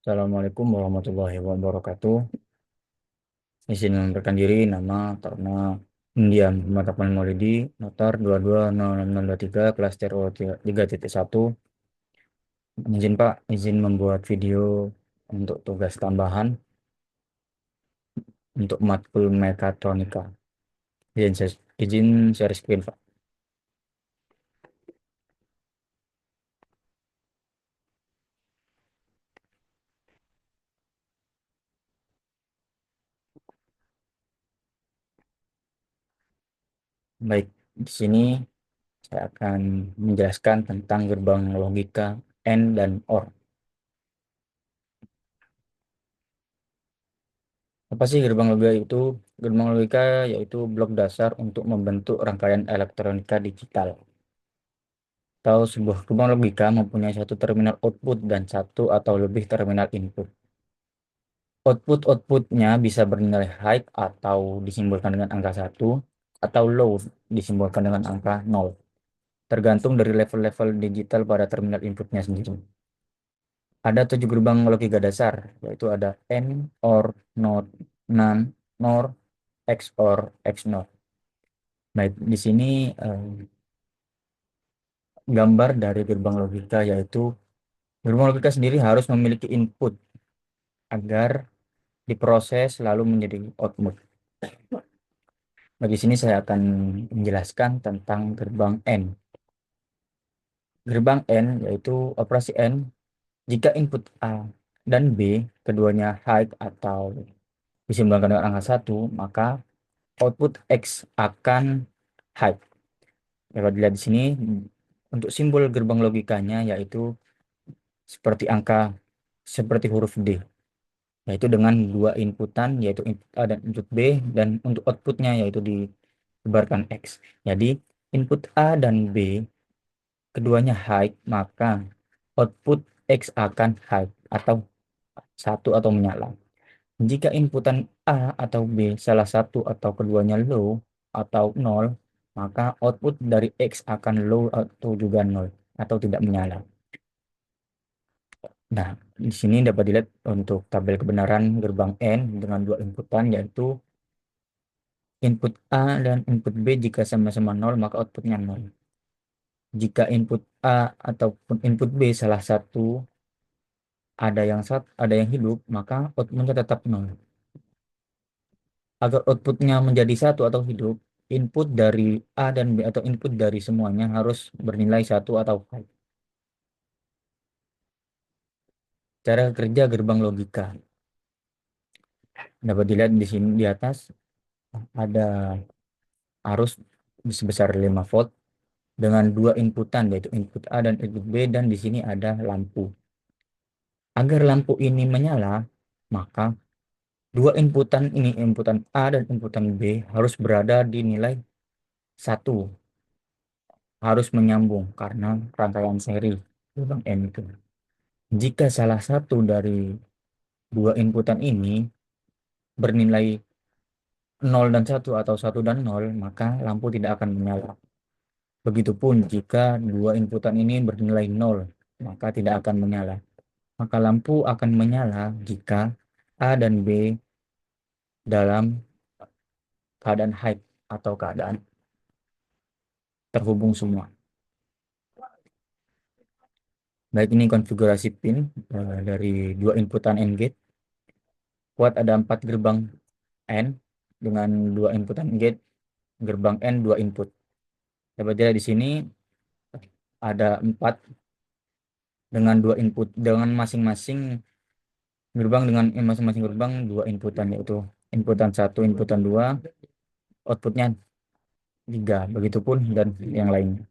Assalamualaikum warahmatullahi wabarakatuh. Izin memperkenalkan diri, nama Taruna India Muhammad Akmal Maulidi, Notar 220623, kelas TRO 3.1. Izin Pak, izin membuat video untuk tugas tambahan untuk matkul mekatronika. Izin share screen Pak. Baik, di sini saya akan menjelaskan tentang gerbang logika AND dan OR. Apa sih gerbang logika itu? Gerbang logika yaitu blok dasar untuk membentuk rangkaian elektronika digital. Atau sebuah gerbang logika mempunyai satu terminal output dan satu atau lebih terminal input. Output-outputnya bisa bernilai high atau disimbolkan dengan angka 1, atau low disimbolkan dengan angka 0, tergantung dari level-level digital pada terminal inputnya sendiri. Ada 7 gerbang logika dasar, yaitu ada AND, OR, NOT, NAND, NOR, XOR, XNOR. Baik, di sini eh, gambar dari gerbang logika, yaitu gerbang logika sendiri harus memiliki input agar diproses lalu menjadi output. Nah, di sini saya akan menjelaskan tentang gerbang N. Gerbang N yaitu operasi N jika input A dan B keduanya high atau disimbolkan dengan angka 1, maka output X akan high. Dapat dilihat di sini untuk simbol gerbang logikanya yaitu seperti angka seperti huruf D, yaitu dengan dua inputan yaitu input A dan input B, dan untuk outputnya yaitu disebarkan X. Jadi input A dan B keduanya high, maka output X akan high atau satu atau menyala. Jika inputan A atau B salah satu atau keduanya low atau nol, maka output dari X akan low atau juga nol atau tidak menyala. Nah, di sini dapat dilihat untuk tabel kebenaran gerbang N dengan dua inputan, yaitu input A dan input B jika sama-sama 0 maka outputnya 0. Jika input A ataupun input B salah satu ada yang hidup, maka outputnya tetap 0. Agar outputnya menjadi satu atau hidup, input dari A dan B atau input dari semuanya harus bernilai satu atau high. Cara kerja gerbang logika dapat dilihat di sini di atas ada arus sebesar 5 volt dengan dua inputan yaitu input A dan input B, dan di sini ada lampu. Agar lampu ini menyala, maka dua inputan ini, inputan A dan inputan B, harus berada di nilai 1, harus menyambung karena rangkaian seri gerbang N itu. Jika salah satu dari dua inputan ini bernilai 0 dan 1 atau 1 dan 0, maka lampu tidak akan menyala. Begitupun jika dua inputan ini bernilai 0, maka tidak akan menyala. Maka lampu akan menyala jika A dan B dalam keadaan high atau keadaan terhubung semua. Baik, ini konfigurasi pin dari dua inputan AND gate. Kuat ada 4 gerbang AND dengan dua inputan gate, gerbang AND 2 input. Dapat dilihat di sini ada 4 dengan 2 input, dengan masing-masing gerbang dengan masing-masing gerbang 2 inputan, yaitu inputan 1, inputan 2, outputnya 3, begitupun dan yang lainnya.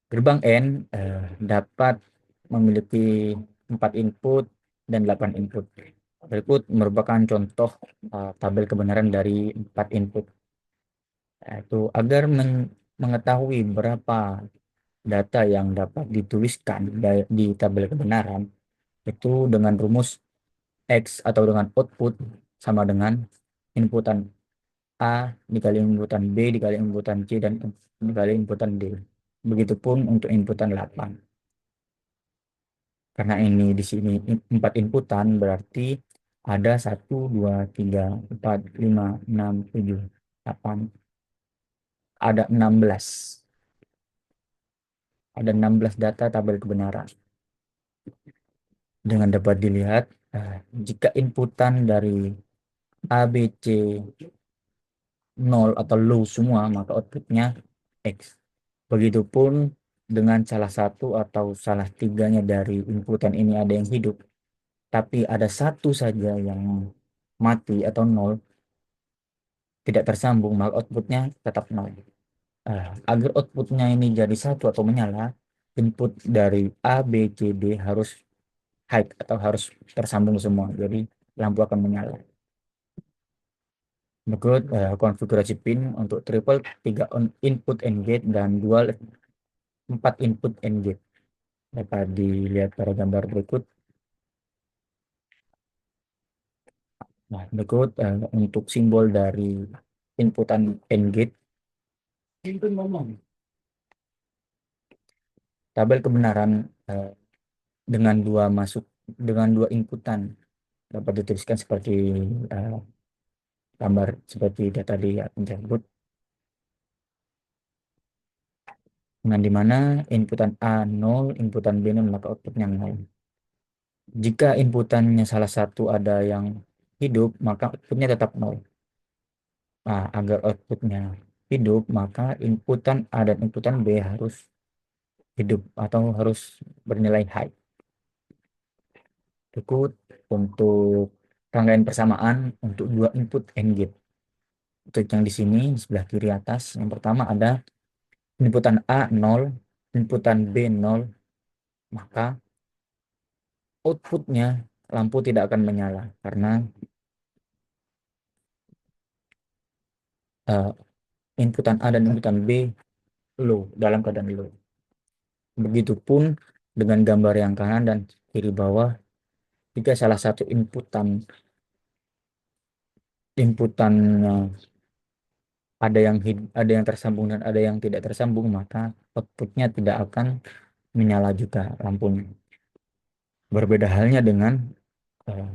Gerbang N dapat memiliki 4 input dan 8 input. Berikut merupakan contoh tabel kebenaran dari 4 input. Yaitu agar mengetahui berapa data yang dapat dituliskan di tabel kebenaran, itu dengan rumus X atau dengan output sama dengan inputan A dikali inputan B dikali inputan C dan dikali inputan D. Begitupun untuk inputan 8. Karena ini di sini empat inputan, berarti ada 1, 2, 3, 4, 5, 6, 7, 8. Ada 16. Ada 16 data tabel kebenaran. Dengan dapat dilihat, jika inputan dari A, B, C 0 atau low semua, maka outputnya X. Begitupun dengan salah satu atau salah tiganya dari inputan ini ada yang hidup, tapi ada satu saja yang mati atau nol, tidak tersambung, maka outputnya tetap nol. Agar outputnya ini jadi satu atau menyala, input dari A, B, C, D harus high atau harus tersambung semua. Jadi lampu akan menyala. Berikut konfigurasi pin untuk triple 3 input and gate dan dual 4 input and gate. Dapat dilihat pada gambar berikut. Nah, berikut untuk simbol dari inputan and gate. Tabel kebenaran eh, dengan dengan dua inputan dapat dituliskan seperti eh, gambar seperti data di tersebut, dengan dimana inputan A 0, inputan B 0, maka outputnya 0. Jika inputannya salah satu ada yang hidup, maka outputnya tetap 0. Nah, agar outputnya hidup, maka inputan A dan inputan B harus hidup atau harus bernilai high. Berikut untuk rangkaian persamaan untuk dua input AND gate. Untuk yang di sini di sebelah kiri atas, yang pertama ada inputan A 0, inputan B 0, maka outputnya lampu tidak akan menyala karena uh, inputan A dan inputan B low, dalam keadaan low. Begitupun dengan gambar yang kanan dan kiri bawah, jika salah satu inputan ada yang tersambung dan ada yang tidak tersambung, maka outputnya tidak akan menyala juga lampunya. Berbeda halnya dengan eh,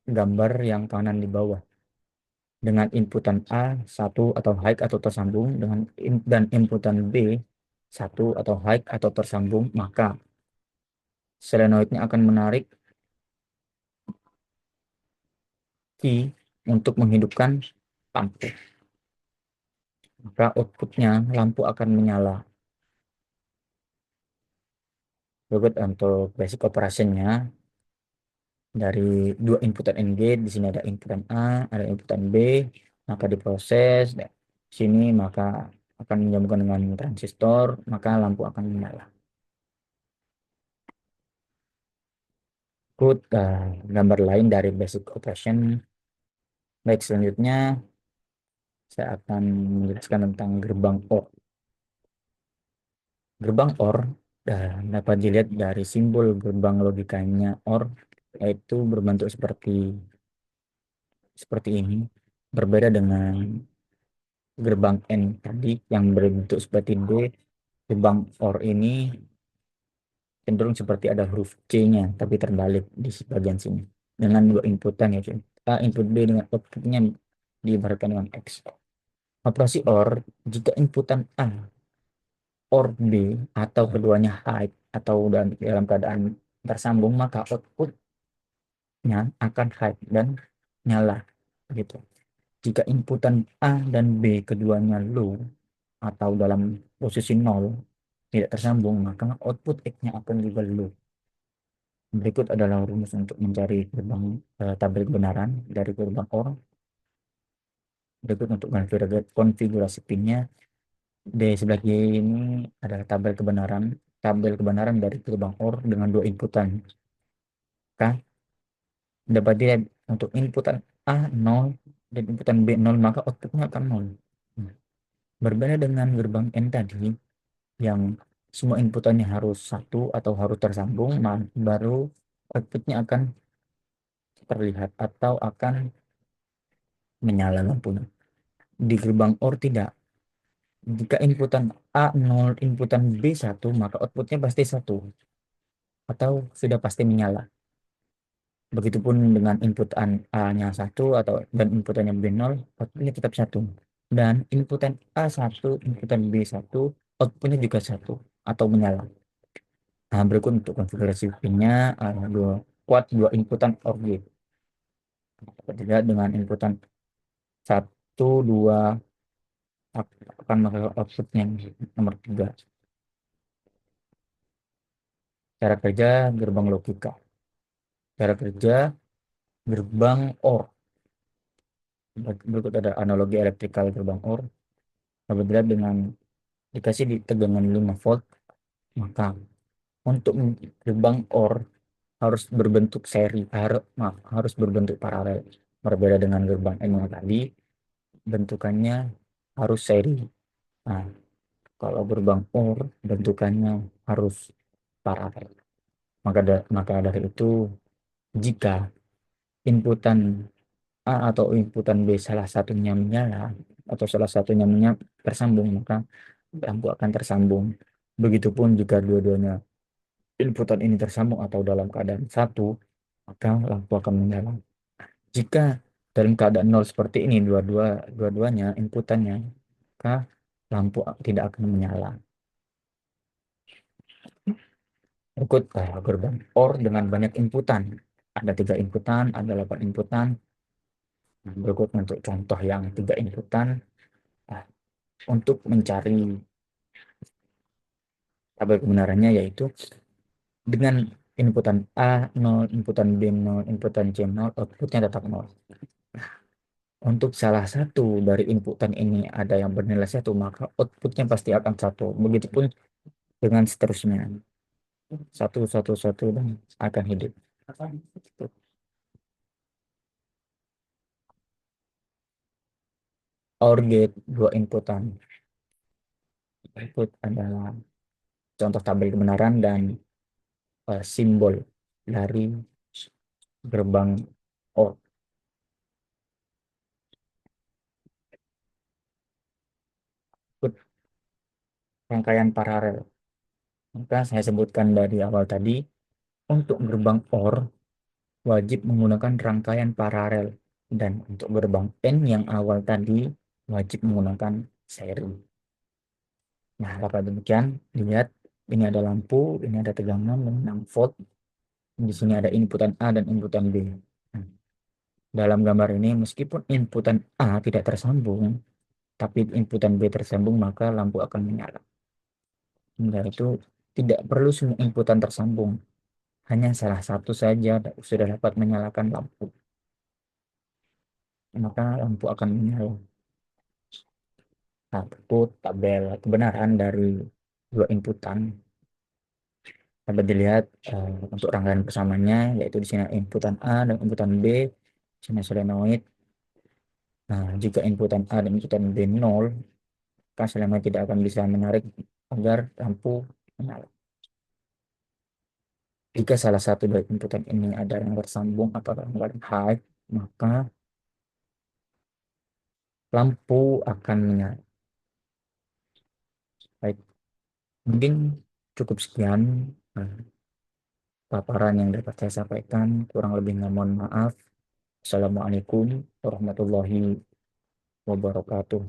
gambar yang kanan di bawah. Dengan inputan A satu atau high atau tersambung dan inputan B satu atau high atau tersambung, maka solenoidnya akan menarik key untuk menghidupkan lampu. Maka outputnya lampu akan menyala. Berikut untuk basic operationnya. Dari dua inputan AND gate, di sini ada inputan A, ada inputan B, maka diproses di sini, maka akan menyambungkan dengan transistor, maka lampu akan menyala. Ikut gambar lain dari basic operation. Baik, selanjutnya saya akan menjelaskan tentang gerbang OR. Gerbang OR dapat dilihat dari simbol gerbang logikanya OR, yaitu berbentuk seperti ini. Berbeda dengan gerbang N tadi yang berbentuk seperti D, gerbang OR ini cenderung seperti ada huruf C-nya, tapi terbalik di bagian sini. Dengan dua inputan, ya, A input B dengan outputnya diibaratkan dengan X. Operasi OR, jika inputan A OR B atau keduanya high atau dalam keadaan tersambung, maka outputnya akan high dan nyala, gitu. Jika inputan A dan B keduanya low atau dalam posisi 0, tidak tersambung, maka output X-nya akan juga low. Berikut adalah rumus untuk mencari tabel kebenaran dari gerbang OR. Berikut untuk konfigurasi pinnya. Di sebelah kiri ini adalah tabel kebenaran dari gerbang OR dengan dua inputan. K dapat dilihat untuk inputan A 0 dan inputan B 0, maka outputnya akan 0. Berbeda dengan gerbang N tadi yang semua inputannya harus satu atau harus tersambung, baru outputnya akan terlihat atau akan menyala lampunya. Di gerbang OR tidak. Jika inputan A 0, inputan B 1, maka outputnya pasti 1. atau sudah pasti menyala. Begitupun dengan inputan A-nya satu atau dan inputannya B0, outputnya tetap satu. Dan inputan A1, inputan B1, outputnya juga satu atau menyala. Nah, berikut untuk konfigurasi pinnya, dua kuat dua inputan OR gate. Ketiga dengan inputan satu, dua akan menghasilkan outputnya nomor tiga. Cara kerja gerbang logika. Cara kerja gerbang OR. Berikut ada analogi elektrikal gerbang OR. Apabila dengan dikasih di tegangan 5 volt, maka untuk gerbang OR harus berbentuk seri, harus berbentuk paralel. Berbeda dengan gerbang N yang tadi, bentukannya harus seri. Nah, kalau gerbang OR bentukannya harus paralel. Maka dari itu, jika inputan A atau inputan B salah satunya menyala atau salah satunya tersambung, maka lampu akan tersambung. Begitupun jika dua-duanya inputan ini tersambung atau dalam keadaan satu, maka lampu akan menyala. Jika dalam keadaan nol seperti ini, dua-duanya inputannya, maka lampu tidak akan menyala. Berikut gerbang OR dengan banyak inputan. Ada 3 inputan, ada 8 inputan. Nah, berikut untuk contoh yang 3 inputan. Nah, untuk mencari tabel kebenarannya yaitu dengan inputan A 0, inputan B 0, inputan C 0, outputnya tetap 0. Untuk salah satu dari inputan ini ada yang bernilai 1, maka outputnya pasti akan 1. Begitupun dengan seterusnya. 1, 1, 1, dan akan hidup. OR gate 2 inputan. Input adalah contoh tabel kebenaran dan simbol dari gerbang OR. Input rangkaian paralel. Maka saya sebutkan dari awal tadi, untuk gerbang OR wajib menggunakan rangkaian paralel. Dan untuk gerbang N yang awal tadi wajib menggunakan seri. Nah, dapat demikian, lihat ini ada lampu, ini ada tegangan 6 volt. Di sini ada inputan A dan inputan B. Nah, dalam gambar ini meskipun inputan A tidak tersambung, tapi inputan B tersambung, maka lampu akan menyala. Dari itu tidak perlu semua inputan tersambung, hanya salah satu saja sudah dapat menyalakan lampu, maka lampu akan menyala. Nah, itu tabel kebenaran dari dua inputan. Dapat dilihat untuk rangkaian persamaannya, yaitu di sini inputan A dan inputan B, di sini solenoid. Nah, jika inputan A dan inputan B 0, maka solenoid tidak akan bisa menarik agar lampu menyala. Jika salah satu dari inputan ini ada yang tersambung atau yang high, maka lampu akan menyala. Baik, mungkin cukup sekian paparan yang dapat saya sampaikan. Kurang lebihnya mohon maaf. Assalamualaikum warahmatullahi wabarakatuh.